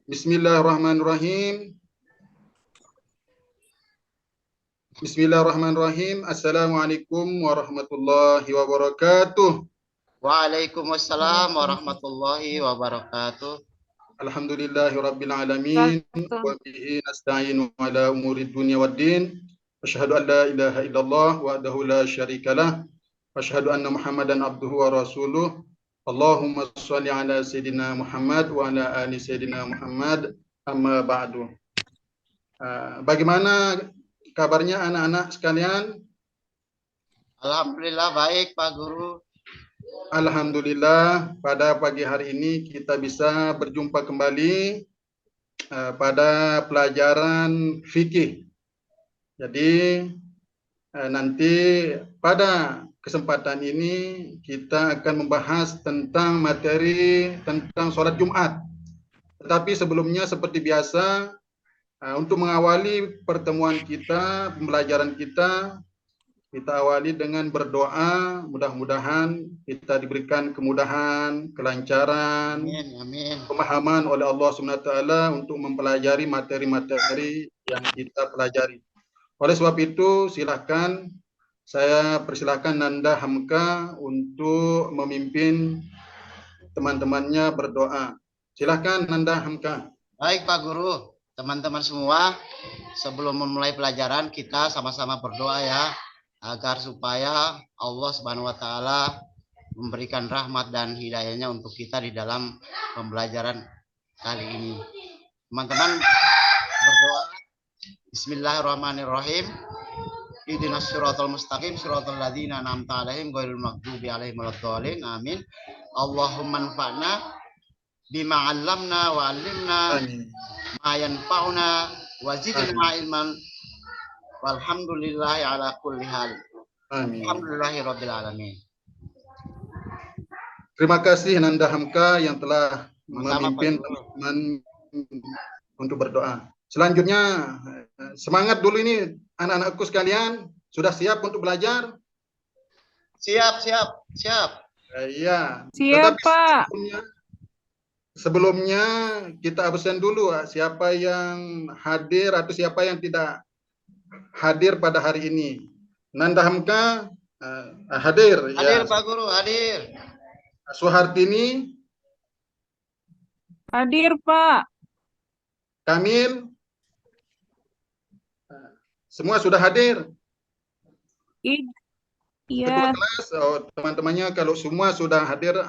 Bismillahirrahmanirrahim. Bismillahirrahmanirrahim. Assalamualaikum warahmatullahi wabarakatuh. Waalaikumsalam warahmatullahi wabarakatuh. Alhamdulillahirabbil alamin wa bihi nasta'inu ala umurid dunya waddin. Asyhadu an la ilaha illallah wahdahu la syarikalah wa asyhadu anna Muhammadan abduhu wa rasuluh. Allahumma shalli ala sayidina Muhammad wa ala ali sayidina Muhammad. Amma ba'du. Bagaimana kabarnya anak-anak sekalian? Alhamdulillah baik Pak Guru. Alhamdulillah pada pagi hari ini kita bisa berjumpa kembali pada pelajaran fikih. Jadi nanti pada kesempatan ini kita akan membahas tentang materi tentang sholat Jumat. Tetapi sebelumnya seperti biasa, untuk mengawali pertemuan kita, pembelajaran kita awali dengan berdoa. Mudah-mudahan kita diberikan kemudahan, kelancaran, Amin. pemahaman oleh Allah SWT untuk mempelajari materi-materi yang kita pelajari. Oleh sebab itu, saya persilahkan Nanda Hamka untuk memimpin teman-temannya berdoa. Silakan Nanda Hamka. Baik Pak Guru, teman-teman semua, sebelum memulai pelajaran kita sama-sama berdoa ya, agar supaya Allah Subhanahu wa taala memberikan rahmat dan hidayahnya untuk kita di dalam pembelajaran kali ini. Teman-teman berdoa. Bismillahirrahmanirrahim. Ihdinas siratal mustaqim siratal ladzina an'amta 'alaihim ghairil maghdubi 'alaihim waladdallin. Amin. Allahumma anfa'na bima 'allamna wa 'allimna ma yanfa'una wa zidna ilman walhamdulillahi ala kulli hal. Amin. Alhamdulillahirabbil alamin. Terima kasih Nanda Hamka yang telah memimpin teman-teman untuk berdoa. Selanjutnya, semangat dulu ini anak-anakku sekalian. Sudah siap untuk belajar? Siap. Iya. Siap, Pak. Sebelumnya kita absen dulu siapa yang hadir atau siapa yang tidak hadir pada hari ini. Nanda Hamka hadir. Hadir Ya. Pak Guru, hadir. Suhartini. Hadir, Pak. Kamil. Semua sudah hadir. Iya. Kelas, teman-temannya kalau semua sudah hadir,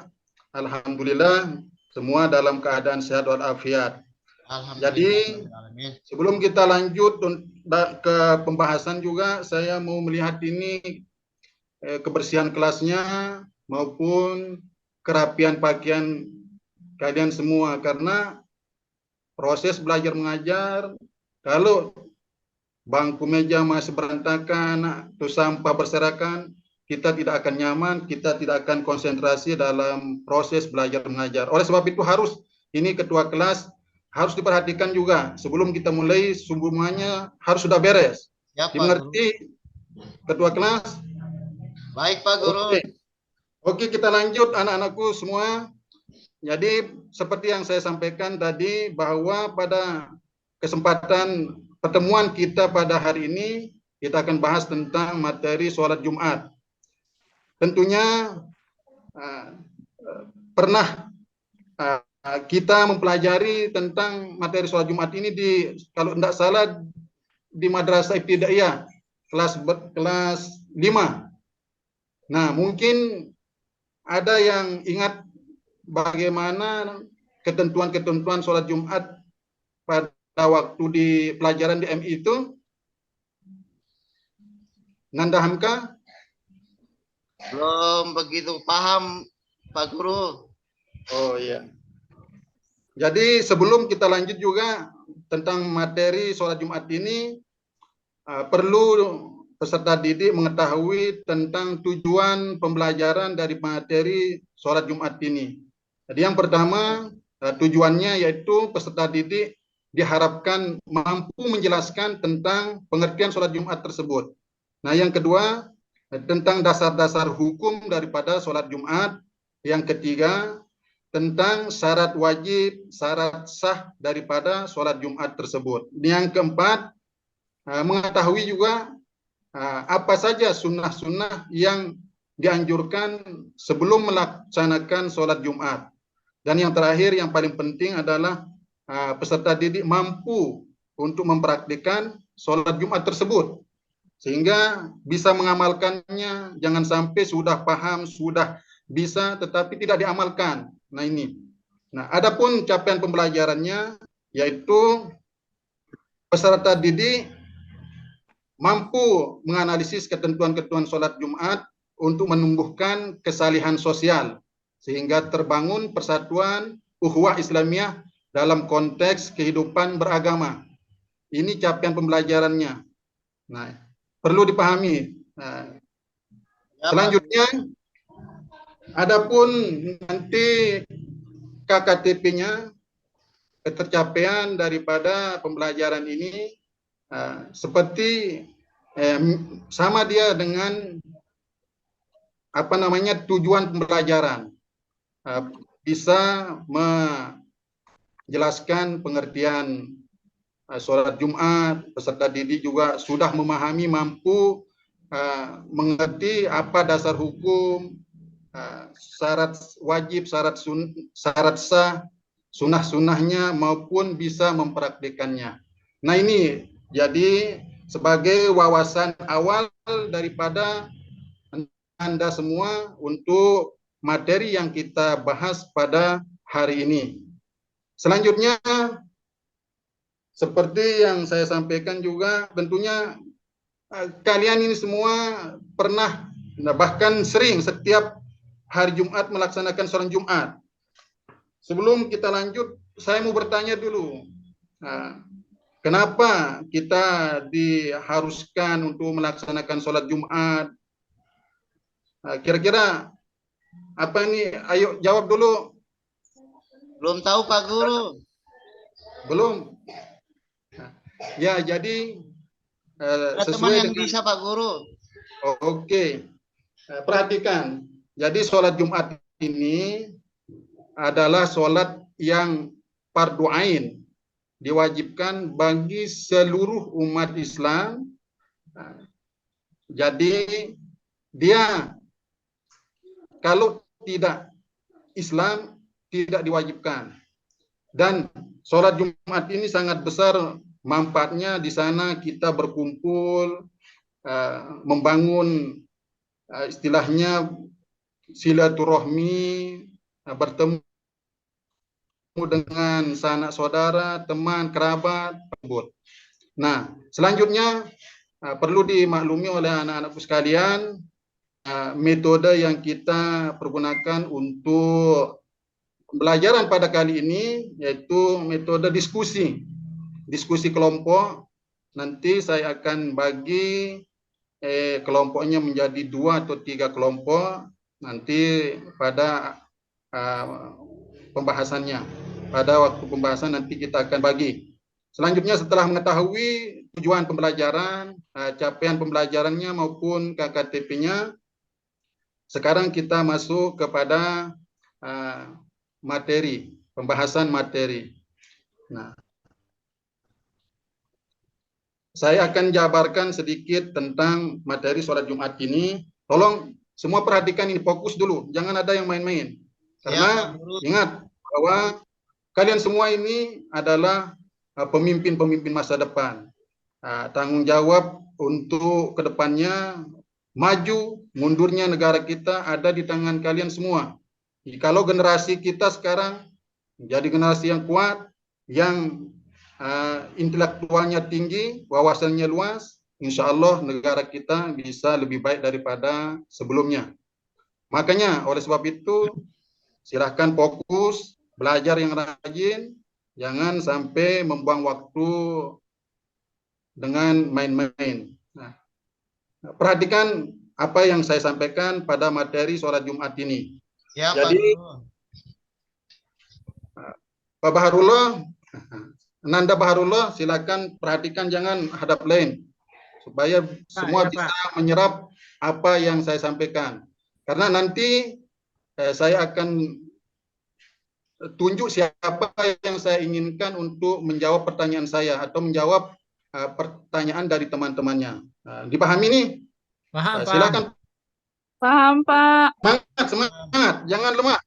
alhamdulillah semua dalam keadaan sehat walafiat. Jadi sebelum kita lanjut ke pembahasan juga, saya mau melihat ini kebersihan kelasnya maupun kerapian pakaian kalian semua, karena proses belajar mengajar kalau bangku meja masih berantakan atau sampah berserakan, kita tidak akan nyaman, kita tidak akan konsentrasi dalam proses belajar mengajar. Oleh sebab itu ini ketua kelas harus diperhatikan juga. Sebelum kita mulai, semuanya harus sudah beres. Ya, Pak Dimengerti ketua kelas? Baik Pak Guru. Oke, kita lanjut anak-anakku semua. Jadi seperti yang saya sampaikan tadi, bahwa pada kesempatan pertemuan kita pada hari ini, kita akan bahas tentang materi sholat Jumat. Tentunya pernah kita mempelajari tentang materi sholat Jumat ini kalau tidak salah di Madrasah Ibtidaiyah kelas 5. Nah, mungkin ada yang ingat bagaimana ketentuan-ketentuan sholat Jumat pada waktu di pelajaran di MI itu? Nanda Hamka? Belum begitu paham Pak Guru. Oh iya. Jadi sebelum kita lanjut juga tentang materi sholat Jumat ini, perlu peserta didik mengetahui tentang tujuan pembelajaran dari materi sholat Jumat ini. Jadi yang pertama, tujuannya yaitu peserta didik diharapkan mampu menjelaskan tentang pengertian sholat Jumat tersebut. Nah, yang kedua, tentang dasar-dasar hukum daripada sholat Jumat. Yang ketiga, tentang syarat wajib, syarat sah daripada sholat Jumat tersebut. Yang keempat, mengetahui juga apa saja sunnah-sunnah yang dianjurkan sebelum melaksanakan sholat Jumat. Dan yang terakhir, yang paling penting adalah peserta didik mampu untuk mempraktikkan sholat Jumat tersebut, sehingga bisa mengamalkannya. Jangan sampai sudah paham, sudah bisa, tetapi tidak diamalkan. Nah ini. Nah, adapun capaian pembelajarannya, yaitu peserta didik mampu menganalisis ketentuan-ketentuan sholat Jumat untuk menumbuhkan kesalihan sosial, sehingga terbangun persatuan ukhuwah Islamiyah dalam konteks kehidupan beragama. Ini capaian pembelajarannya. Nah, perlu dipahami. Nah, selanjutnya, adapun nanti KKTP-nya, ketercapaian daripada pembelajaran ini seperti sama dia dengan tujuan pembelajaran. Bisa menjelaskan pengertian sholat Jumat, peserta didik juga sudah memahami, mampu mengerti apa dasar hukum, syarat wajib, syarat sah, sunnah-sunnahnya, maupun bisa mempraktikannya. Nah ini jadi sebagai wawasan awal daripada Anda semua untuk materi yang kita bahas pada hari ini. Selanjutnya, seperti yang saya sampaikan juga, tentunya kalian ini semua pernah, bahkan sering setiap hari Jumat melaksanakan sholat Jumat. Sebelum kita lanjut, saya mau bertanya dulu, kenapa kita diharuskan untuk melaksanakan sholat Jumat? Kira-kira apa ini? Ayo jawab dulu. Belum tahu Pak Guru. Belum. Ya, jadi Ada teman yang bisa Pak Guru. Oke. Perhatikan. Jadi sholat Jumat ini adalah sholat yang fardu ain, diwajibkan bagi seluruh umat Islam. Jadi dia kalau tidak Islam tidak diwajibkan. Dan sholat Jumat ini sangat besar manfaatnya. Di sana kita berkumpul, membangun istilahnya silaturahmi, bertemu dengan sanak saudara, teman, kerabat. Nah, selanjutnya perlu dimaklumi oleh anak-anakku sekalian, metode yang kita pergunakan untuk pembelajaran pada kali ini yaitu metode diskusi kelompok. Nanti saya akan bagi kelompoknya menjadi 2 atau 3 kelompok nanti pada pembahasannya. Pada waktu pembahasan nanti kita akan bagi. Selanjutnya, setelah mengetahui tujuan pembelajaran, capaian pembelajarannya maupun KKTP-nya, sekarang kita masuk kepada materi, pembahasan materi. Nah, saya akan jabarkan sedikit tentang materi sholat Jumat ini. Tolong semua perhatikan ini, fokus dulu, jangan ada yang main-main. Karena ingat bahwa kalian semua ini adalah pemimpin-pemimpin masa depan. Tanggung jawab untuk kedepannya, maju mundurnya negara kita ada di tangan kalian semua. Kalau generasi kita sekarang jadi generasi yang kuat, yang intelektualnya tinggi, wawasannya luas, insya Allah negara kita bisa lebih baik daripada sebelumnya. Makanya oleh sebab itu, silahkan fokus, belajar yang rajin, jangan sampai membuang waktu dengan main-main. Nah, perhatikan apa yang saya sampaikan pada materi sholat Jumat ini. Ya, jadi, Pak Baharullah, Nanda Baharullah, silakan perhatikan, jangan hadap lain, supaya semua bisa menyerap apa yang saya sampaikan. Karena nanti saya akan tunjuk siapa yang saya inginkan untuk menjawab pertanyaan saya atau menjawab pertanyaan dari teman-temannya. Dipahami nih? Paham, paham. Silakan. Paham, Pak. Semangat, semangat. Jangan lemah.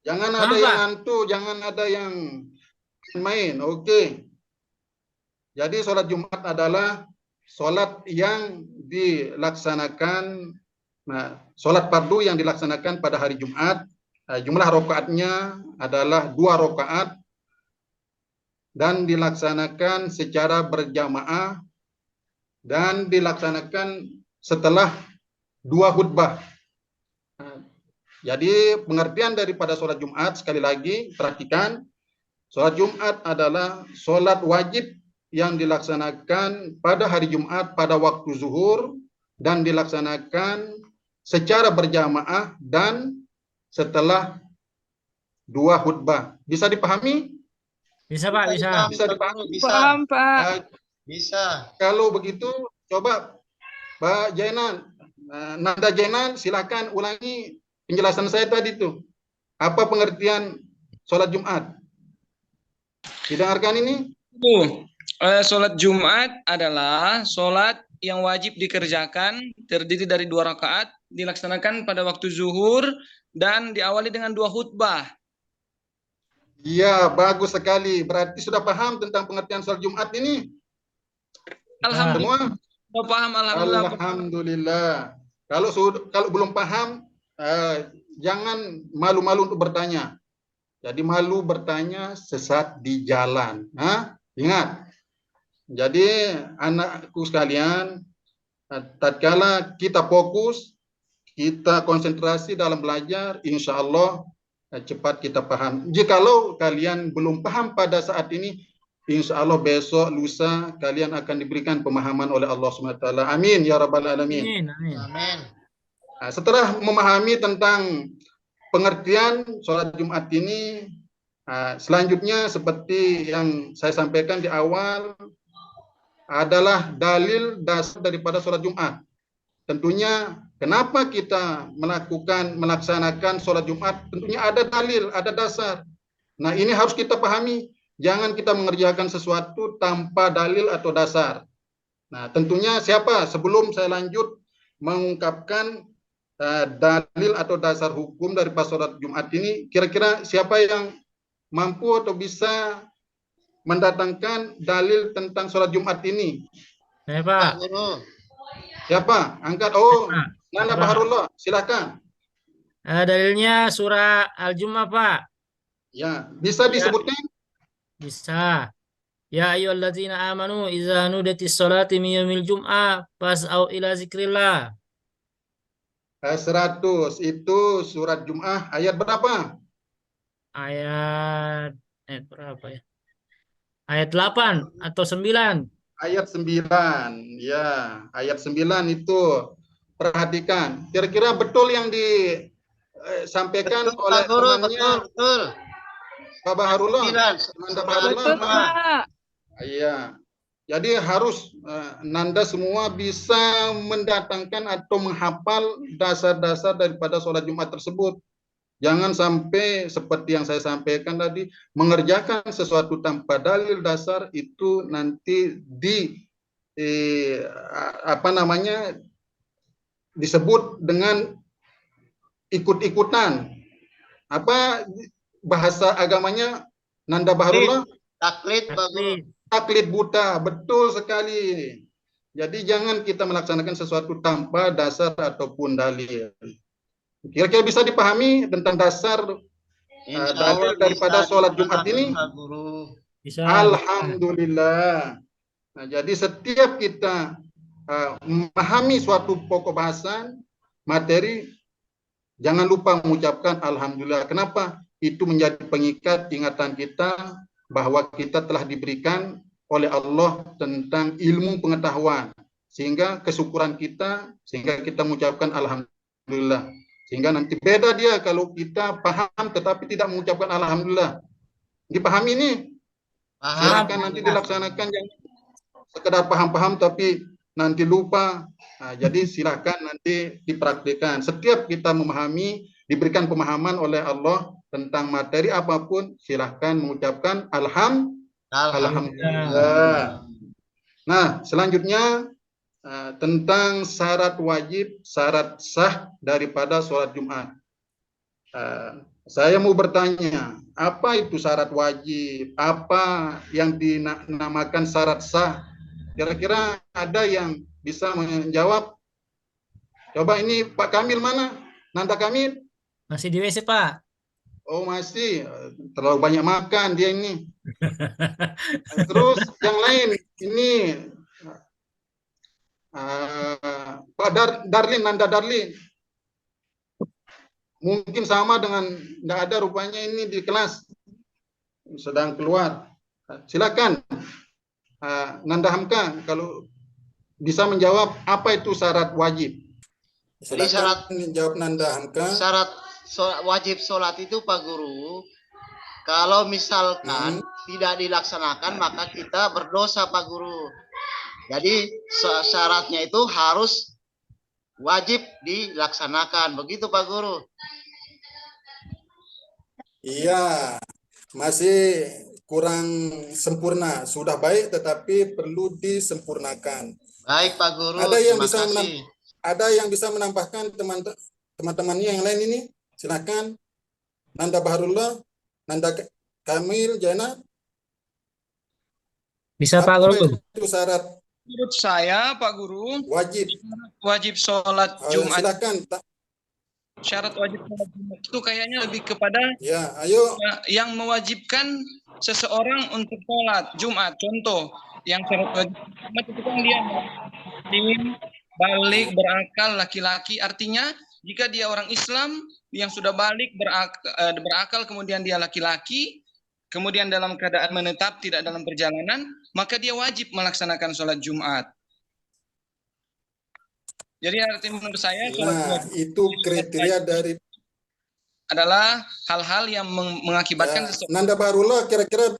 Jangan Paham, ada Pak. yang ngantuk, jangan ada yang main. Oke. Jadi sholat Jumat adalah sholat yang dilaksanakan, sholat fardu yang dilaksanakan pada hari Jumat. Jumlah rakaatnya adalah 2 rakaat dan dilaksanakan secara berjamaah dan dilaksanakan setelah 2 khutbah. Jadi pengertian daripada sholat Jumat, sekali lagi perhatikan, sholat Jumat adalah sholat wajib yang dilaksanakan pada hari Jumat pada waktu zuhur dan dilaksanakan secara berjamaah dan setelah 2 khutbah. Bisa dipahami? Bisa, Pak, bisa. Bisa dipahami? Bisa. Paham, Pak. Bisa. Kalau begitu, coba Mbak Jainan, Nanda Jainan, silakan ulangi penjelasan saya tadi itu. Apa pengertian sholat Jumat? Didengarkan ini? Sholat Jumat adalah sholat yang wajib dikerjakan, terdiri dari 2 rakaat, dilaksanakan pada waktu zuhur dan diawali dengan 2 khutbah. Iya, bagus sekali. Berarti sudah paham tentang pengertian sholat Jumat ini? Alhamdulillah. Semua? Sudah paham, alhamdulillah. Alhamdulillah. Kalau belum paham, jangan malu-malu untuk bertanya. Jadi malu bertanya sesat di jalan. Ingat. Jadi anakku sekalian, tatkala kita fokus, kita konsentrasi dalam belajar, insya Allah cepat kita paham. Jikalau kalian belum paham pada saat ini, insya Allah besok, lusa, kalian akan diberikan pemahaman oleh Allah SWT. Amin, ya Rabbal Alamin. Amin, amin. Amin. Setelah memahami tentang pengertian sholat Jumat ini, selanjutnya seperti yang saya sampaikan di awal, adalah dalil dasar daripada sholat Jumat. Tentunya kenapa kita melaksanakan sholat Jumat? Tentunya ada dalil, ada dasar. Nah, ini harus kita pahami. Jangan kita mengerjakan sesuatu tanpa dalil atau dasar. Nah, tentunya siapa? Sebelum saya lanjut mengungkapkan dalil atau dasar hukum dari sholat Jumat ini, kira-kira siapa yang mampu atau bisa mendatangkan dalil tentang sholat Jumat ini? Saya, Pak Pak. Guru. Siapa? Angkat. Oh, Pak. Nanda Pak. Baharullah, silakan. Dalilnya surah Al-Jumu'ah, Pak. Ya, bisa disebutkan? Bisa. Ya ayyuhalladzina amanu idza nudiyatis sholati min yaumil jum'ah fas'au ila zikrillah. 100 itu surat Jum'ah ayat berapa? Ayat berapa ya? Ayat 8 atau 9. Ayat 9. Ya, ayat 9 itu perhatikan. Kira-kira betul yang disampaikan Betul, oleh Pak Guru, temannya betul. Pak Baharullah. Sembilan. Nanda Baharullah. Betul, Pak. Iya. Jadi harus Nanda semua bisa mendatangkan atau menghafal dasar-dasar daripada sholat Jumat tersebut. Jangan sampai seperti yang saya sampaikan tadi, mengerjakan sesuatu tanpa dalil dasar itu nanti disebut dengan ikut-ikutan. Apa bahasa agamanya Nanda Baharullah? Taklid, Pak Guru. Taklid buta, betul sekali. Jadi jangan kita melaksanakan sesuatu tanpa dasar ataupun dalil. Kira-kira bisa dipahami tentang dasar dalil daripada sholat Jumat ini? Pak Guru. Bisa. Alhamdulillah. Nah, jadi setiap kita memahami suatu pokok bahasan, materi, jangan lupa mengucapkan Alhamdulillah. Kenapa? Itu menjadi pengikat ingatan kita bahwa kita telah diberikan oleh Allah tentang ilmu pengetahuan. Sehingga kesyukuran kita, sehingga kita mengucapkan Alhamdulillah. Sehingga nanti beda dia kalau kita paham tetapi tidak mengucapkan Alhamdulillah. Dipahami ini? Paham. Silakan nanti dilaksanakan, jangan sekedar paham-paham tapi nanti lupa. Nah, jadi silakan nanti dipraktikkan. Setiap kita memahami, diberikan pemahaman oleh Allah tentang materi apapun, silahkan mengucapkan alhamdulillah. Nah, selanjutnya tentang syarat wajib, syarat sah daripada sholat Jumat. Saya mau bertanya, apa itu syarat wajib? Apa yang dinamakan syarat sah? Kira-kira ada yang bisa menjawab? Coba ini Pak Kamil mana? Nanda Kamil? Masih di WC, Pak. Oh masih, terlalu banyak makan dia ini. Terus yang lain ini Pak Darlin, Nanda Darlin. Mungkin sama dengan nggak ada rupanya ini di kelas, sedang keluar. Silakan Nanda Hamka kalau bisa menjawab apa itu syarat wajib. Jadi syarat menjawab Nanda Hamka. Syarat wajib sholat itu Pak Guru, kalau misalkan tidak dilaksanakan maka kita berdosa Pak Guru. Jadi syaratnya itu harus wajib dilaksanakan, begitu Pak Guru. Iya, masih kurang sempurna. Sudah baik tetapi perlu disempurnakan. Baik Pak Guru, ada yang bisa menambahkan teman-temannya yang lain ini? Silakan. Nanda Baharullah, Nanda Kamil, Jana. Bisa Pak Guru. Itu syarat. Menurut saya Pak Guru, wajib sholat Jumat. Silakan. Syarat wajib sholat Jumat itu kayaknya lebih kepada yang mewajibkan seseorang untuk sholat Jumat. Contoh, yang syarat wajib Jumat itu kan dia balik, berakal, laki-laki. Artinya jika dia orang Islam yang sudah balik, berakal, kemudian dia laki-laki, kemudian dalam keadaan menetap tidak dalam perjalanan, maka dia wajib melaksanakan sholat Jumat. Jadi arti menurut saya itu kriteria dari adalah hal-hal yang mengakibatkan sesuatu. Nanda Baharullah kira-kira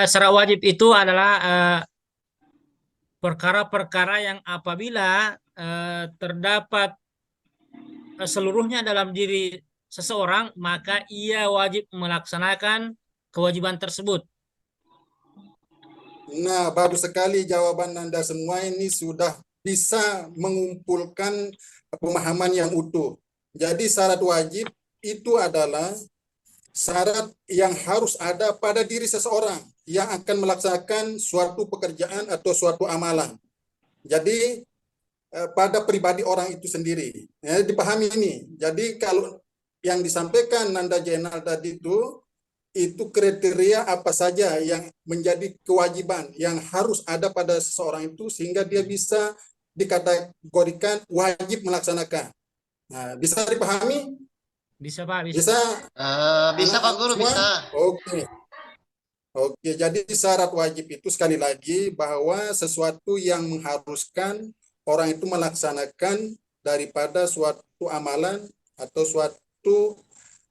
syarat wajib itu adalah perkara-perkara yang apabila terdapat seluruhnya dalam diri seseorang, maka ia wajib melaksanakan kewajiban tersebut. Nah, bagus sekali jawaban Anda semua ini sudah bisa mengumpulkan pemahaman yang utuh. Jadi syarat wajib itu adalah syarat yang harus ada pada diri seseorang yang akan melaksanakan suatu pekerjaan atau suatu amalan. Jadi pada pribadi orang itu sendiri. Ya, dipahami ini. Jadi kalau yang disampaikan Nanda Jenal tadi itu kriteria apa saja yang menjadi kewajiban yang harus ada pada seseorang itu sehingga dia bisa dikategorikan wajib melaksanakan. Nah, bisa dipahami? Bisa Pak, bisa. Bisa Pak Guru, bisa. Oke, jadi syarat wajib itu sekali lagi bahwa sesuatu yang mengharuskan orang itu melaksanakan daripada suatu amalan atau suatu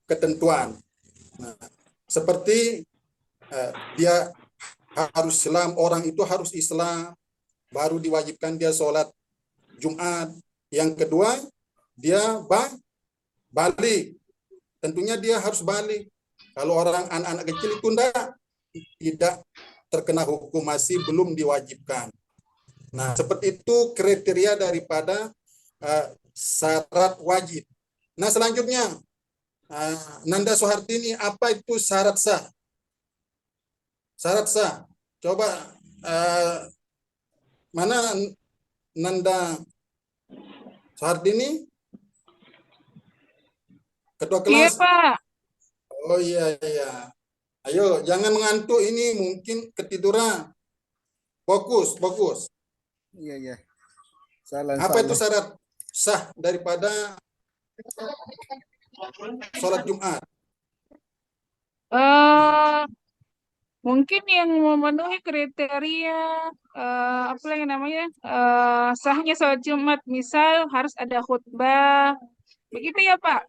ketentuan. Nah, seperti dia harus Islam, orang itu harus Islam, baru diwajibkan dia sholat Jumat. Yang kedua, dia balik. Tentunya dia harus balik. Kalau orang anak-anak kecil itu tidak terkena hukum, masih belum diwajibkan. Nah, seperti itu kriteria daripada syarat wajib. Nah, selanjutnya, Nanda Soehartini, apa itu syarat sah? Syarat sah. Coba, mana Nanda Soehartini? Ketua kelas? Iya, Pak. Oh iya. Ayo, jangan mengantuk ini, mungkin ketiduran. Fokus. Iya. Salah. Apa itu syarat sah daripada sholat Jumat? Mungkin yang memenuhi kriteria apa yang namanya sahnya sholat Jumat, misal harus ada khutbah, begitu ya Pak?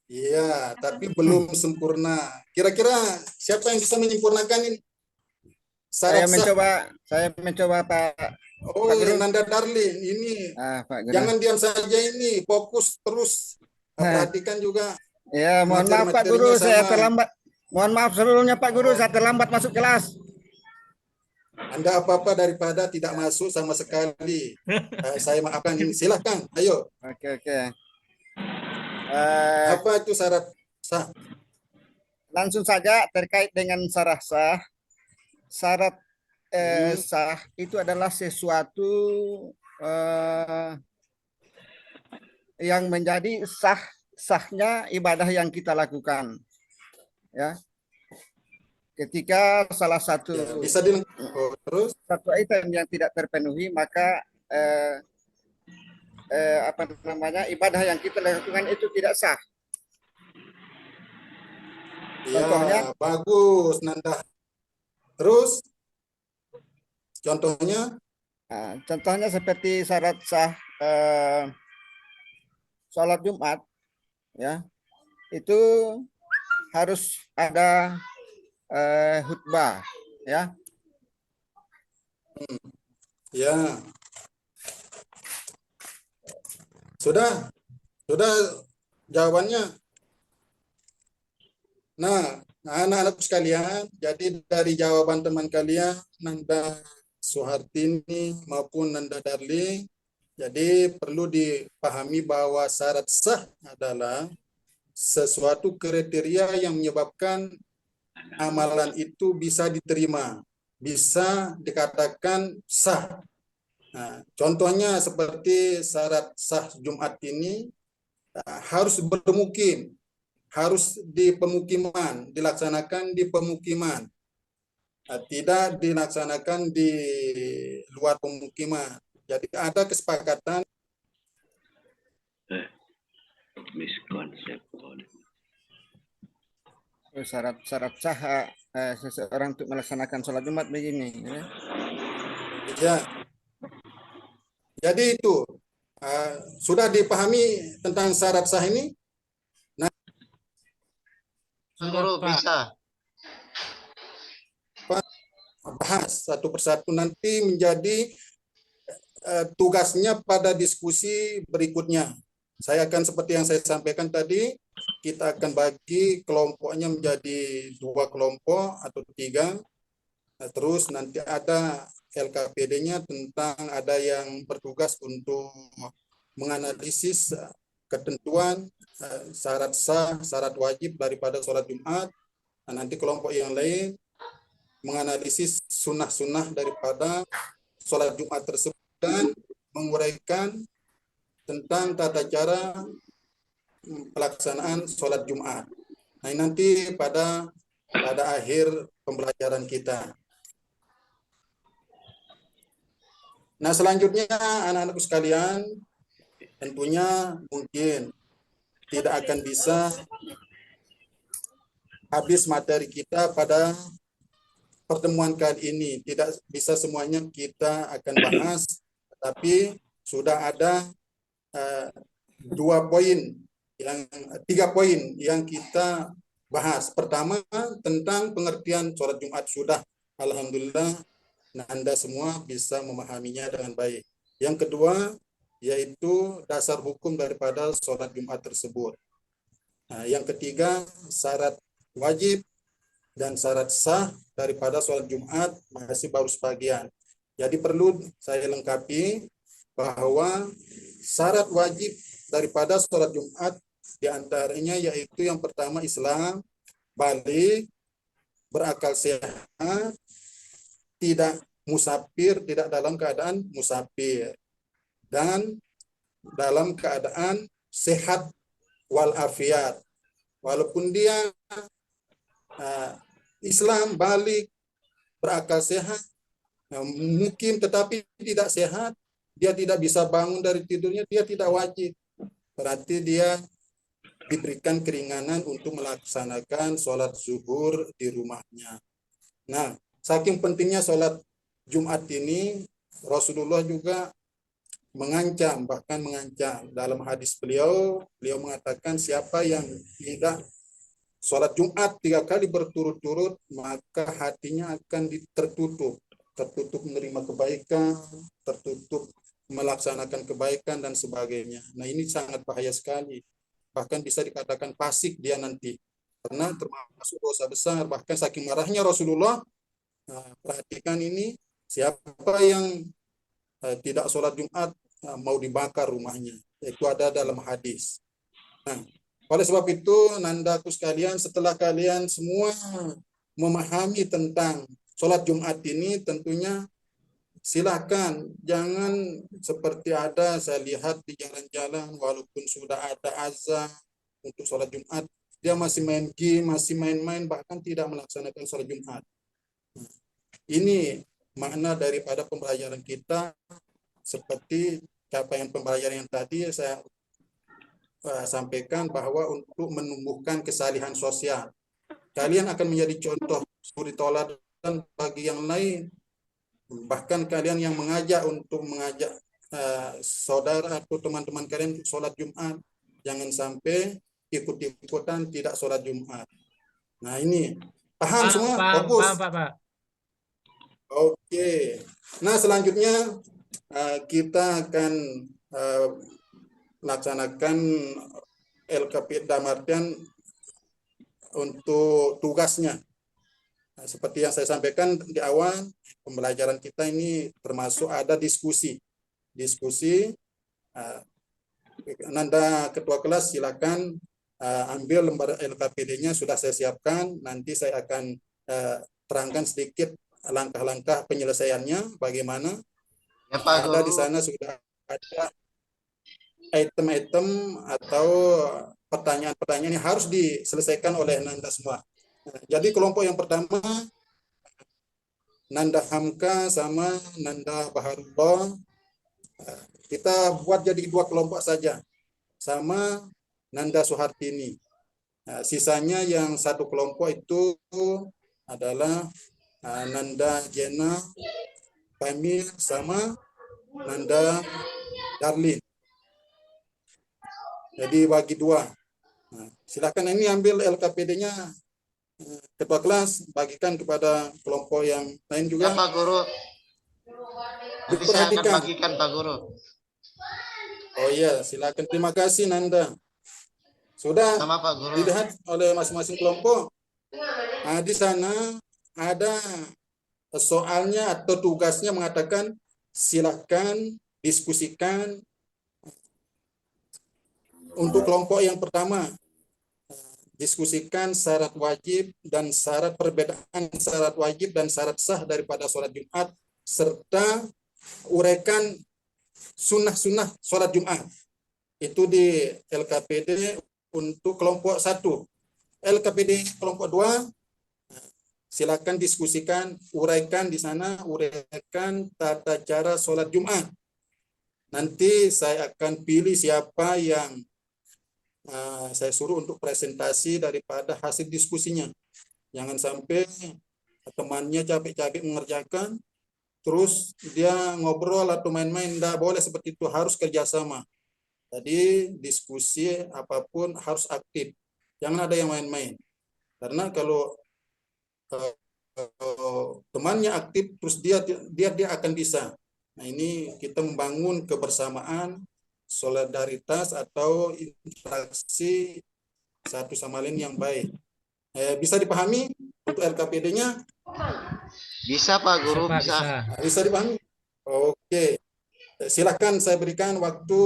Iya, tapi belum sempurna. Kira-kira siapa yang bisa menyempurnakan ini? Saya mencoba Pak. Oh, Nanda Darlin, ini Pak Guru. Jangan diam saja ini, fokus terus perhatikan juga. Ya, mohon maaf Pak Guru, saya terlambat. Mohon maaf sebelumnya Pak Guru, saya terlambat masuk kelas. Anda apa-apa daripada tidak masuk sama sekali. Saya maafkan ini. Silahkan, ayo. Oke. Apa itu syarat sah? Langsung saja terkait dengan syarat sah. Syarat sah itu adalah sesuatu yang menjadi sahnya ibadah yang kita lakukan. Ya. Ketika salah satu bisa terus satu item yang tidak terpenuhi, maka ibadah yang kita lakukan itu tidak sah. Contohnya bagus Nanda. Terus contohnya seperti syarat sah sholat Jumat, ya, itu harus ada khutbah, ya. Ya. Sudah jawabannya. Nah, anak-anak sekalian, jadi dari jawaban teman kalian, Nanda Suhartini maupun Nanda Darling, jadi perlu dipahami bahwa syarat sah adalah sesuatu kriteria yang menyebabkan amalan itu bisa diterima, bisa dikatakan sah. Nah, contohnya seperti syarat sah Jumat ini harus bermukim, harus di pemukiman, dilaksanakan di pemukiman, tidak dilaksanakan di luar pemukiman. Jadi ada kesepakatan. Syarat sah seseorang untuk melaksanakan sholat Jumat begini. Ya. Jadi itu sudah dipahami tentang syarat sah ini. Guru bisa bahas satu persatu, nanti menjadi tugasnya pada diskusi berikutnya. Saya akan seperti yang saya sampaikan tadi, kita akan bagi kelompoknya menjadi 2 kelompok atau 3. Terus nanti ada LKPD-nya tentang ada yang bertugas untuk menganalisis ketentuan syarat sah, syarat wajib daripada sholat Jumat. Nah, nanti kelompok yang lain menganalisis sunnah-sunnah daripada sholat Jumat tersebut dan menguraikan tentang tata cara pelaksanaan sholat Jumat. Nah, nanti pada akhir pembelajaran kita. Nah, selanjutnya anak-anakku sekalian, tentunya mungkin tidak akan bisa habis materi kita pada pertemuan kali ini. Tidak bisa semuanya kita akan bahas, tapi sudah ada 3 poin yang kita bahas. Pertama, tentang pengertian sholat Jumat sudah, alhamdulillah, Anda semua bisa memahaminya dengan baik. Yang kedua, yaitu dasar hukum daripada sholat Jumat tersebut. Nah, yang ketiga, syarat wajib dan syarat sah daripada sholat Jumat masih baru sebagian. Jadi perlu saya lengkapi bahwa syarat wajib daripada sholat Jumat diantaranya yaitu yang pertama Islam, balik, berakal sehat, tidak musafir, tidak dalam keadaan musafir, dan dalam keadaan sehat walafiat. Walaupun dia Islam, balik, berakal sehat, mukim tetapi tidak sehat, dia tidak bisa bangun dari tidurnya, dia tidak wajib. Berarti dia diberikan keringanan untuk melaksanakan sholat zuhur di rumahnya. Nah, saking pentingnya sholat Jumat ini, Rasulullah juga bahkan mengancam. Dalam hadis beliau mengatakan siapa yang tidak sholat Jumat 3 kali berturut-turut, maka hatinya akan tertutup menerima kebaikan, tertutup melaksanakan kebaikan dan sebagainya. Nah, ini sangat bahaya sekali. bahkan bisa dikatakan fasik dia nanti. Karena termasuk dosa besar, bahkan saking marahnya Rasulullah. Perhatikan ini, siapa yang tidak sholat Jumat mau dibakar rumahnya. Itu ada dalam hadis. Nah, oleh sebab itu, nandaku sekalian, setelah kalian semua memahami tentang sholat Jumat ini, tentunya silakan jangan seperti ada saya lihat di jalan-jalan, walaupun sudah ada azan untuk sholat Jumat, dia masih main game, masih main-main, bahkan tidak melaksanakan sholat Jumat. Ini makna daripada pembelajaran kita, seperti capaian pembelajaran yang tadi saya sampaikan, bahwa untuk menumbuhkan kesalihan sosial. Kalian akan menjadi contoh suri toladan bagi yang lain. Bahkan kalian yang mengajak saudara atau teman-teman kalian untuk sholat Jumat, jangan sampai ikut-ikutan tidak sholat Jumat. Nah ini, paham semua? Fokus. Paham, Pak. Oke. Nah selanjutnya kita akan melaksanakan LKP Damartian untuk tugasnya. Nah, seperti yang saya sampaikan di awal, pembelajaran kita ini termasuk ada diskusi. Nanda ketua kelas silakan ambil lembar LKPD-nya, sudah saya siapkan. Nanti saya akan terangkan sedikit langkah-langkah penyelesaiannya bagaimana. Ya, Pak ada Guru. di sana sudah ada item-item atau pertanyaan-pertanyaan yang harus diselesaikan oleh Nanda semua. Jadi kelompok yang pertama, Nanda Hamka sama Nanda Baharullah, kita buat jadi 2 kelompok saja, sama Nanda Suhartini. Nah, sisanya yang 1 kelompok itu adalah Nanda Jena, Pamir, sama Nanda Darlin. Jadi bagi 2. Nah, silakan ini ambil LKPD-nya, ketua kelas, bagikan kepada kelompok yang lain juga. Ya, Pak Guru. Nanti saya akan bagikan, Pak Guru. Oh iya, silakan. Terima kasih Nanda. Sudah Sama Pak Guru. dilihat oleh masing-masing kelompok. Nah, di sana ada soalnya atau tugasnya mengatakan silakan diskusikan. Untuk kelompok yang pertama, diskusikan syarat wajib dan syarat perbedaan syarat wajib dan syarat sah daripada sholat Jumat, serta uraikan sunnah-sunnah sholat Jumat. Itu di LKPD untuk kelompok 1. LKPD kelompok 2, silakan diskusikan, uraikan di sana, uraikan tata cara sholat Jumat. Nanti saya akan pilih siapa yang saya suruh untuk presentasi daripada hasil diskusinya. Jangan sampai temannya capek-capek mengerjakan, terus dia ngobrol atau main-main. Tidak boleh seperti itu, harus kerjasama. Jadi diskusi apapun harus aktif. Jangan ada yang main-main. Karena kalau temannya aktif, terus dia akan bisa. Nah ini kita membangun kebersamaan, solidaritas atau interaksi satu sama lain yang baik. Bisa dipahami untuk LKPD-nya? Bisa Pak Guru, bisa. Bisa dipahami? Oke. Silakan saya berikan waktu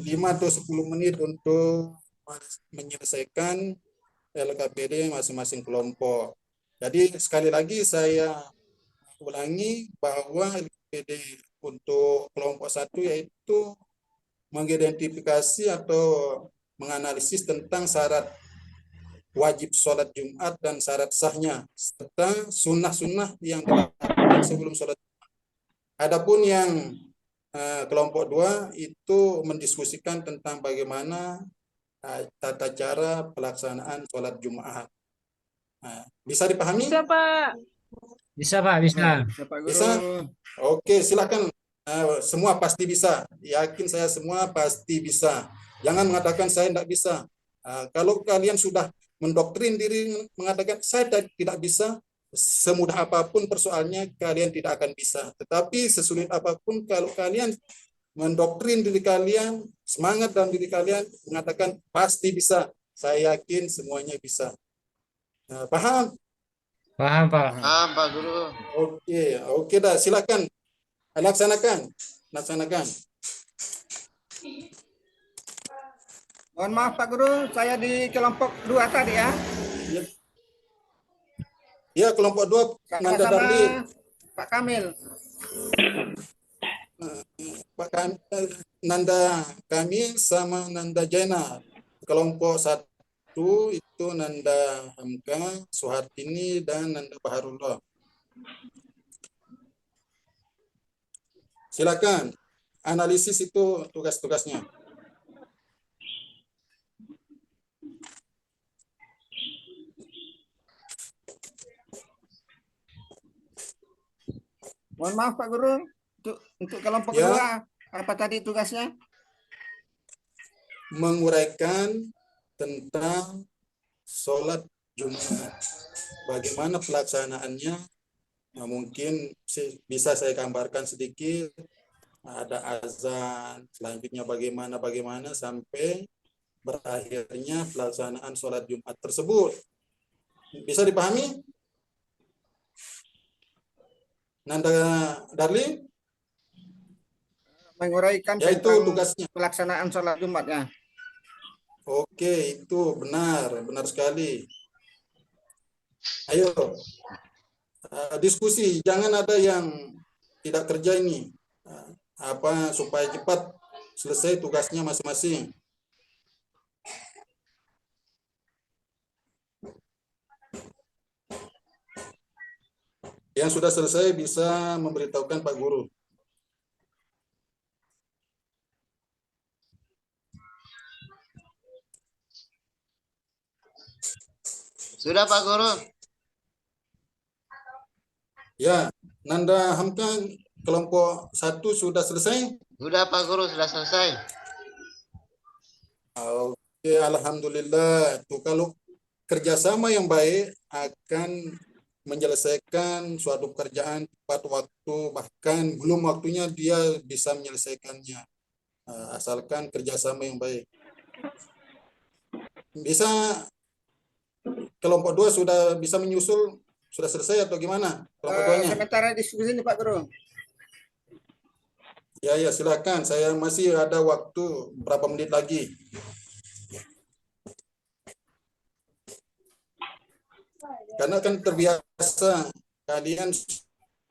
5 atau 10 menit untuk menyelesaikan LKPD masing-masing kelompok. Jadi sekali lagi saya ulangi bahwa LKPD untuk kelompok 1 yaitu mengidentifikasi atau menganalisis tentang syarat wajib sholat Jumat dan syarat sahnya, serta sunnah-sunnah yang dilakukan sebelum sholat Jumat. Adapun yang kelompok 2 itu mendiskusikan tentang bagaimana tata cara pelaksanaan sholat Jumat. Bisa dipahami? Bisa, Pak. Bisa, Pak, bisa. Bisa? Oke, silakan. Semua pasti bisa. Yakin saya semua pasti bisa. Jangan mengatakan saya tidak bisa. Kalau kalian sudah mendoktrin diri mengatakan saya tidak bisa, semudah apapun persoalannya kalian tidak akan bisa. Tetapi sesulit apapun kalau kalian mendoktrin diri kalian, semangat dalam diri kalian, mengatakan pasti bisa. Saya yakin semuanya bisa. Nah, paham? Paham, Pak. Paham, Pak Guru. Oke dah, silakan laksanakan. Mohon maaf Pak Guru, saya di kelompok 2 tadi ya. Ya, kelompok 2 Nanda Sama Darli, Pak Kamil. Nanda Kamil sama Nanda Jaina. Kelompok 1 itu Nanda Hamka, Suhartini, dan Nanda Baharullah. Silakan, analisis itu tugas-tugasnya. Mohon maaf Pak Guru, untuk kelompok Ya. kedua, apa tadi tugasnya? Menguraikan tentang sholat Jumat. Bagaimana pelaksanaannya? Nah, mungkin bisa saya gambarkan sedikit. Ada azan, selanjutnya bagaimana sampai berakhirnya pelaksanaan sholat Jumat tersebut. Bisa dipahami? Nanda Darli? Menguraikan Ya, itu tentang tugasnya. pelaksanaan sholat Jumatnya. Oke, itu benar sekali. Ayo, diskusi, jangan ada yang tidak kerja ini. Supaya cepat selesai tugasnya masing-masing. Yang sudah selesai bisa memberitahukan Pak Guru. Sudah Pak Guru. Ya, Nanda Hamka kelompok 1 sudah selesai? Sudah Pak Guru, sudah selesai. Oke, alhamdulillah. Tuh, kalau kerjasama yang baik akan menyelesaikan suatu pekerjaan tepat waktu, bahkan belum waktunya dia bisa menyelesaikannya. Asalkan kerjasama yang baik. Bisa kelompok 2 sudah bisa menyusul, sudah selesai atau gimana? Kelompok 2-nya? Sementara diskusi ini Pak Guru. Ya, silakan. Saya masih ada waktu berapa menit lagi. Karena kan terbiasa, kalian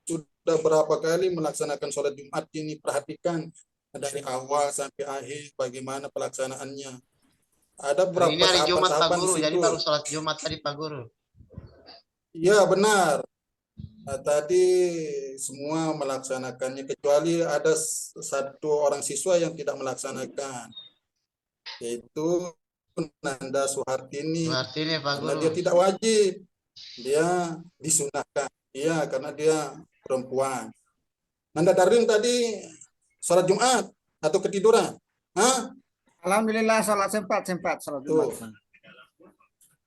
sudah berapa kali melaksanakan sholat Jumat ini, perhatikan dari awal sampai akhir bagaimana pelaksanaannya. Ada beberapa Ini hari Jumat Pak tahapan-tahapan di Guru, situ. jadi baru sholat Jumat tadi Pak Guru. Iya, benar. Tadi semua melaksanakannya, kecuali ada satu orang siswa yang tidak melaksanakan, yaitu Nanda Suhartini. Suhartini Pak Karena Guru. dia tidak wajib, dia disunahkan. Iya, karena dia perempuan. Nanda Darling tadi sholat Jumat atau ketiduran? Hah? Alhamdulillah sholat sempat sholat Jumat.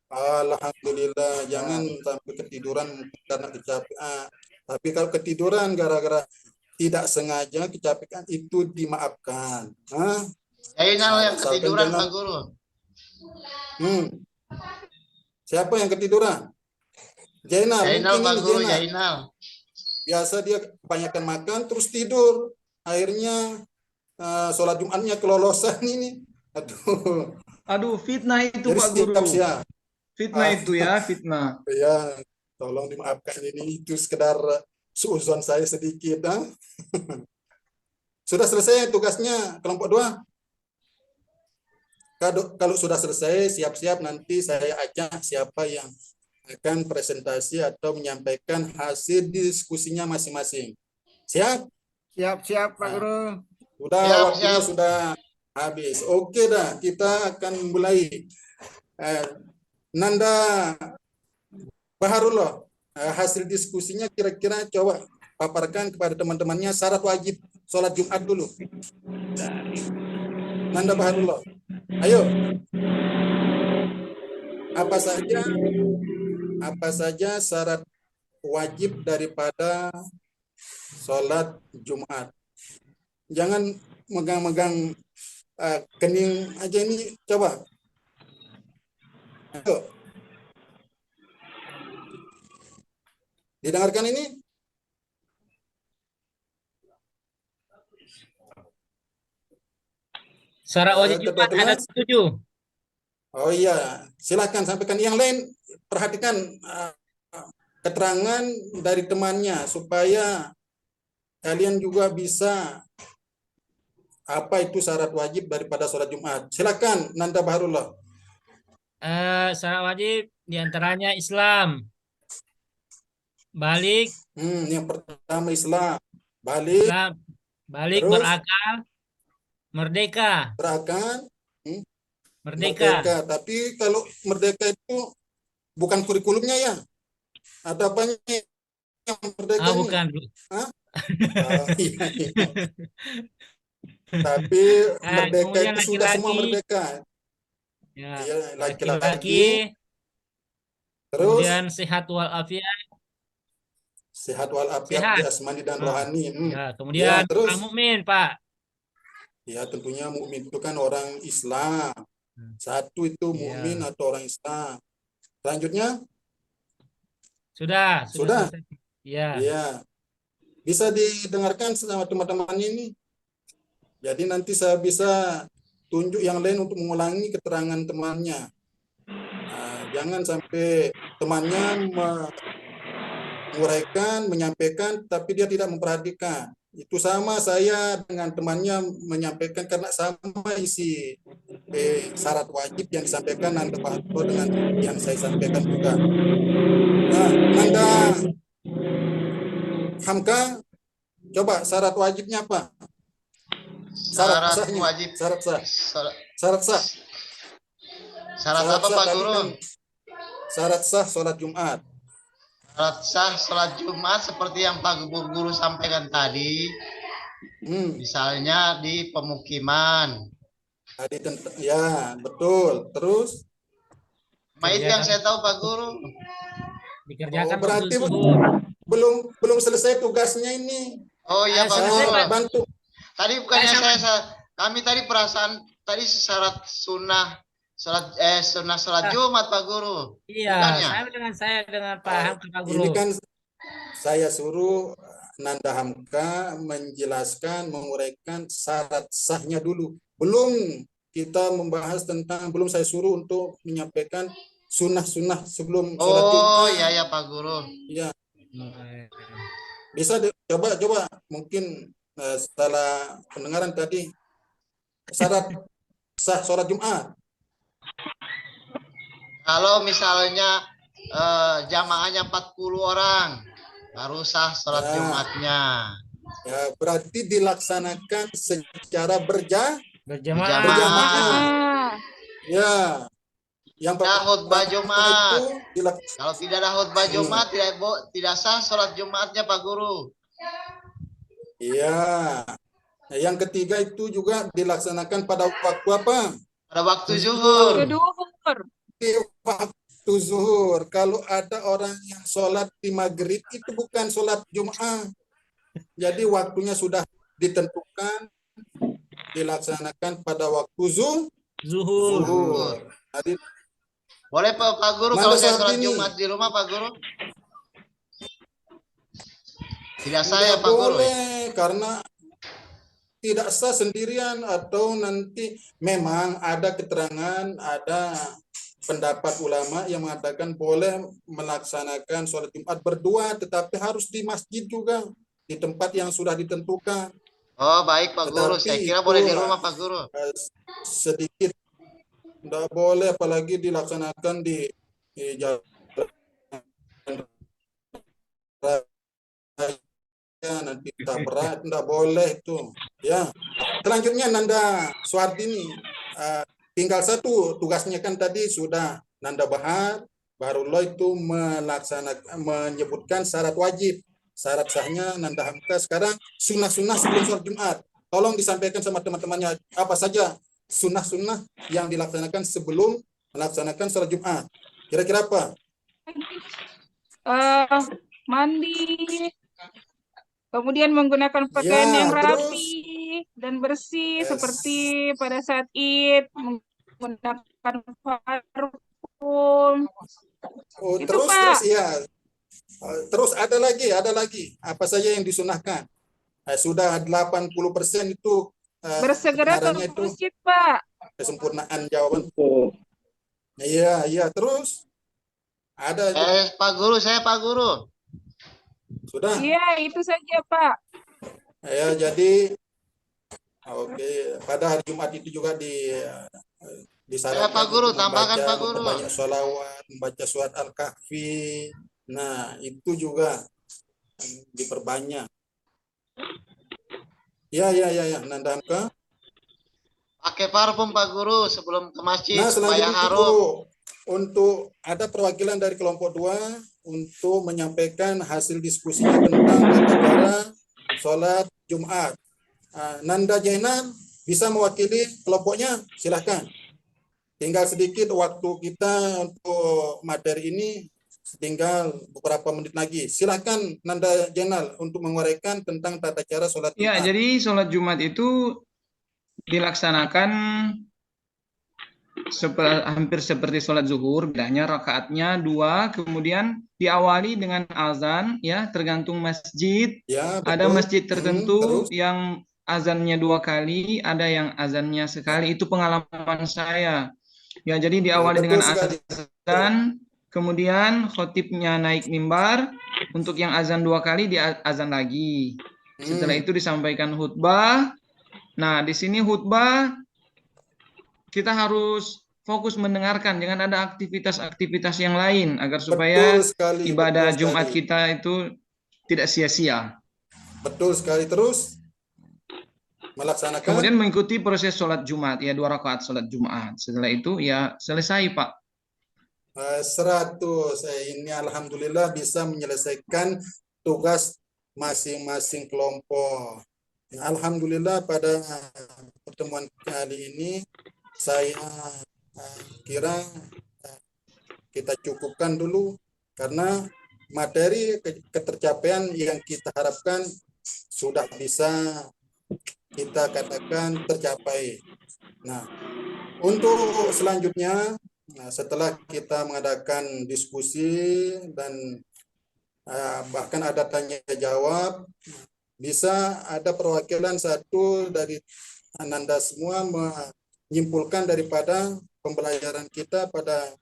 Alhamdulillah, jangan sampai ketiduran karena kecapean. Tapi kalau ketiduran gara-gara tidak sengaja kecapean itu dimaafkan. Hah? Jainal yang Asalkan ketiduran jangan- Pak Guru. Siapa yang ketiduran? Jainal, Jainal mungkin Pak ini Guru, Jainal. Jainal. Biasa dia kebanyakan makan terus tidur. Akhirnya sholat Jumatnya kelolosan ini. Aduh, fitnah itu Jadi Pak Guru. siap. Fitnah itu ya, fitnah. Ya, tolong dimaafkan, ini itu sekedar suuzon saya sedikit. Sudah selesai tugasnya kelompok 2? Kalau sudah selesai, siap-siap nanti saya ajak siapa yang akan presentasi atau menyampaikan hasil diskusinya masing-masing. Siap? Siap Pak Guru. Sudah, Siap, waktunya siap. sudah habis. Oke dah, kita akan mulai. Nanda Baharullah, hasil diskusinya kira-kira coba paparkan kepada teman-temannya syarat wajib sholat Jumat dulu. Nanda Baharullah, ayo. Apa saja syarat wajib daripada sholat Jumat? Jangan megang-megang kening aja ini. Coba. Ayo. Didengarkan ini? Syarat wajib Ketua Jumat ada kelas? 7. Oh iya, silakan sampaikan. Yang lain perhatikan keterangan dari temannya supaya kalian juga bisa apa itu syarat wajib daripada sholat Jumat. Silakan Nanda Baharullah. Syarat wajib diantaranya Islam, balik, Yang pertama Islam, balik, terus berakal, merdeka. berakal, Merdeka. Tapi kalau merdeka itu bukan kurikulumnya ya? Ada apanya yang merdeka ini? Bukan. Iya. Tapi merdeka itu sudah semua merdeka. Ya, laki-laki. Terus kemudian sehat walafiat. Sehat walafiat jasmani dan rohani. Ya, kemudian terus mukmin, Pak. Ya, tentunya mukmin itu kan orang Islam. Satu itu mukmin atau orang Islam. Selanjutnya? Sudah. Ya. Bisa didengarkan sama teman-teman ini. Jadi nanti saya bisa tunjuk yang lain untuk mengulangi keterangan temannya. Jangan sampai temannya menguraikan, menyampaikan, tapi dia tidak memperhatikan. Itu sama saya dengan temannya menyampaikan karena sama isi syarat wajib yang disampaikan Nanda Baharullah dengan yang saya sampaikan juga. Nah, Nanda Hamka, coba syarat wajibnya apa? Syarat sah. Syarat apa Pak Guru? Syarat sah sholat Jumat. Syarat sah sholat Jumat seperti yang Pak Guru sampaikan tadi. Misalnya di pemukiman. Ya, betul. Terus? Itu yang saya tahu Pak Guru. Dikerjakan berarti belum selesai tugasnya ini. Oh iya Pak Guru. Bantu. Tadi bukannya kami tadi perasaan tadi syarat sunnah sholat Jumat Pak Guru. Iya, saya dengan Pak Guru. Ini kan saya suruh Nanda Hamka menjelaskan, menguraikan syarat sahnya dulu. Belum kita membahas tentang, belum saya suruh untuk menyampaikan sunnah-sunnah sebelum sholat Jumat. Oh iya Pak Guru. Iya. Bisa coba mungkin setelah pendengaran tadi syarat sah sholat Jumat. Kalau misalnya jamaahnya 40 orang baru sah sholat Jumatnya. Ya, berarti dilaksanakan secara berjamaah. Ya. Yang khutbah Jumat. Kalau tidak ada khutbah Jumat tidak sah sholat Jumatnya Pak Guru. Iya. Nah, yang ketiga itu juga dilaksanakan pada waktu apa? Pada waktu zuhur. Di waktu zuhur. Kalau ada orang yang sholat di maghrib itu bukan sholat Jumat. Jadi waktunya sudah ditentukan, dilaksanakan pada waktu zuhur. Jadi, boleh Pak Guru kalau saya sholat Jumat di rumah Pak Guru? Tidak sah ya Pak Guru? Boleh, karena tidak sah sendirian atau nanti memang ada keterangan, ada pendapat ulama yang mengatakan boleh melaksanakan sholat Jumat berdua, tetapi harus di masjid juga, di tempat yang sudah ditentukan. Oh baik Pak Guru, saya kira boleh di rumah Pak Guru. Sedikit, tidak boleh apalagi dilaksanakan di jalan nanti tabrak, tidak boleh itu. Ya, selanjutnya Nanda Suardini, tinggal satu tugasnya kan tadi sudah Nanda Baharullah itu melaksanakan, menyebutkan syarat wajib, syarat sahnya Nanda Hamka. Sekarang sunnah-sunnah sebelum sholat Jumat. Tolong disampaikan sama teman-temannya apa saja sunnah-sunnah yang dilaksanakan sebelum melaksanakan sholat Jumat. Kira-kira apa? Mandi. Kemudian menggunakan pakaian yang rapi. dan bersih Yes. seperti pada saat Id menggunakan parfum. Oh, Itu, terus Pak. ya. Terus ada lagi apa saja yang disunahkan? Sudah 80% itu Bersegera ke kebenarannya itu masjid, Pak. kesempurnaan jawaban. Iya, terus ada Pak Guru, saya Pak Guru. sudah. Iya, itu saja, Pak. Ya, jadi oke, pada hari Jumat itu juga disarankan Pak Guru, untuk tambahkan Pak Guru. memperbanyak sholawat, membaca surat Al-Kahfi. Nah, itu juga diperbanyak. Ya. Nanda Hamka. Pakai parfum Pak Guru sebelum ke masjid Nah, supaya selanjutnya harum. untuk ada perwakilan dari kelompok 2 untuk menyampaikan hasil diskusinya tentang tata cara sholat Jumat. Nanda Jainal bisa mewakili kelompoknya, silahkan. Tinggal sedikit waktu kita untuk materi ini, tinggal beberapa menit lagi. Silahkan Nanda Jainal untuk menguraikan tentang tata cara sholat Ya, Jumat. jadi sholat Jumat itu dilaksanakan hampir seperti sholat zuhur, bedanya rakaatnya 2, kemudian diawali dengan azan, ya, tergantung masjid. Ya, betul. Ada masjid tertentu Terus? yang azannya 2 kali, ada yang azannya sekali. Itu pengalaman saya. Ya, jadi diawali Betul dengan sekali. azan, kemudian khotibnya naik mimbar, untuk yang azan 2 kali dia azan lagi. Setelah itu disampaikan khutbah. Nah, di sini khutbah kita harus fokus mendengarkan, jangan ada aktivitas-aktivitas yang lain agar supaya ibadah Jumat kita itu tidak sia-sia. Betul sekali. Terus melaksanakan. Kemudian mengikuti proses sholat Jumat, ya 2 rakaat sholat Jumat. Setelah itu ya selesai, Pak. 100. Ini alhamdulillah bisa menyelesaikan tugas masing-masing kelompok. Alhamdulillah pada pertemuan kali ini saya kira kita cukupkan dulu karena materi ketercapaian yang kita harapkan sudah bisa kita katakan tercapai. Nah, untuk selanjutnya, setelah kita mengadakan diskusi dan bahkan ada tanya jawab, bisa ada perwakilan satu dari Anda semua menyimpulkan daripada pembelajaran kita pada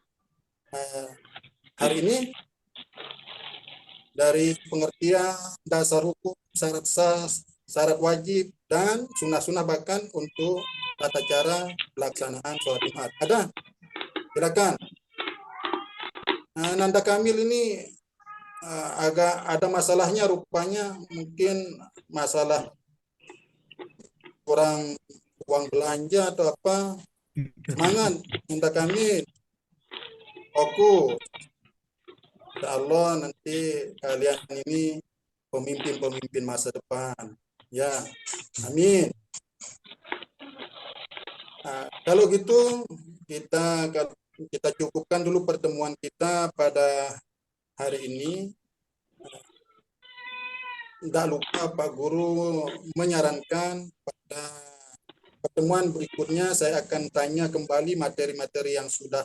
hari ini dari pengertian dasar hukum, syarat sah, syarat wajib, dan sunnah-sunnah bahkan untuk tata cara pelaksanaan sholat Jumat. Ada? Silakan. Nanda Kamil ini agak ada masalahnya rupanya, mungkin masalah kurang uang belanja atau apa. Semangat Nanda Kamil. Fokus. Insya Allah nanti kalian ini pemimpin-pemimpin masa depan. Ya, amin. Kalau gitu kita cukupkan dulu pertemuan kita pada hari ini. Tidak lupa Pak Guru menyarankan pada pertemuan berikutnya saya akan tanya kembali materi-materi yang sudah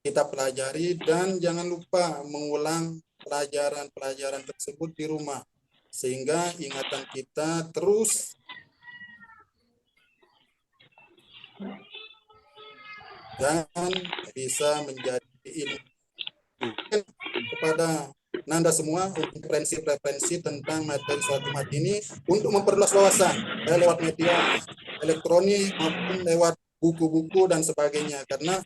kita pelajari dan jangan lupa mengulang pelajaran-pelajaran tersebut di rumah sehingga ingatan kita terus dan bisa menjadi ilmu kepada Nanda semua untuk referensi tentang materi sholat Jumat ini untuk memperluas wawasan lewat media elektronik maupun lewat buku-buku dan sebagainya karena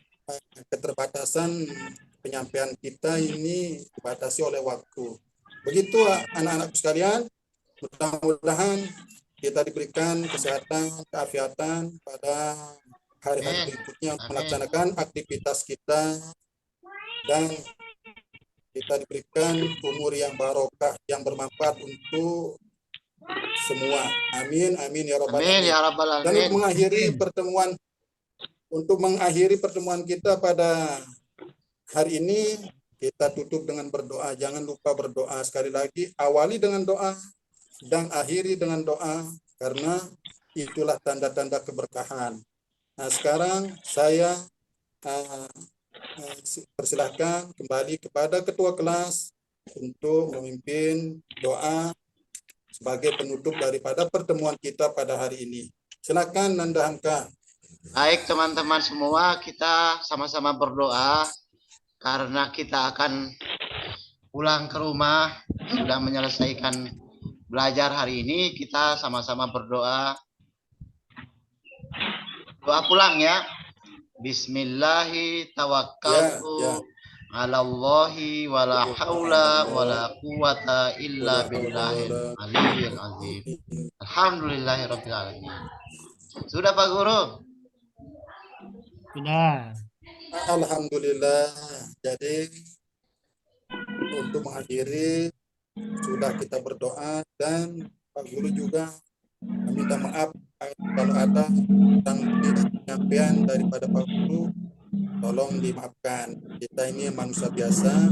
keterbatasan penyampaian kita ini dibatasi oleh waktu. Begitu anak-anakku sekalian, mudah-mudahan kita diberikan kesehatan, keafiatan pada hari-hari berikutnya untuk melaksanakan aktivitas kita dan kita diberikan umur yang barokah, yang bermanfaat untuk semua. Amin, amin ya rabbal alamin. Dan untuk mengakhiri pertemuan kita pada hari ini, kita tutup dengan berdoa. Jangan lupa berdoa sekali lagi. Awali dengan doa dan akhiri dengan doa karena itulah tanda-tanda keberkahan. Nah, sekarang saya persilahkan kembali kepada ketua kelas untuk memimpin doa sebagai penutup daripada pertemuan kita pada hari ini. Silakan Nanda Hamka. Baik teman-teman semua, kita sama-sama berdoa karena kita akan pulang ke rumah, sudah menyelesaikan belajar hari ini. Kita sama-sama berdoa. Doa pulang ya. Bismillahi tawakkaltu ala Allahi wala haula wala quwata illa billahil aliyyil azim. Alhamdulillahirabbil alamin. Sudah Pak Guru? Sudah. Alhamdulillah. Jadi untuk mengakhiri sudah kita berdoa, dan Pak Guru juga minta maaf kalau ada yang tidak penyampaian daripada Pak Guru, tolong dimaafkan. Kita ini manusia biasa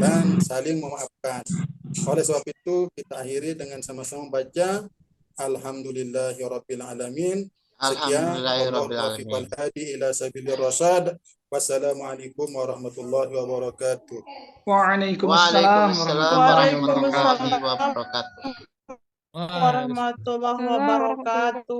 dan saling memaafkan. Oleh sebab itu kita akhiri dengan sama-sama baca Alhamdulillahirabbil alamin. Sekian, Alhamdulillahirabbil alamin. Wassalamualaikum warahmatullahi wabarakatuh. Waalaikumsalam warahmatullahi wabarakatuh. warahmatullahi wabarakatuh.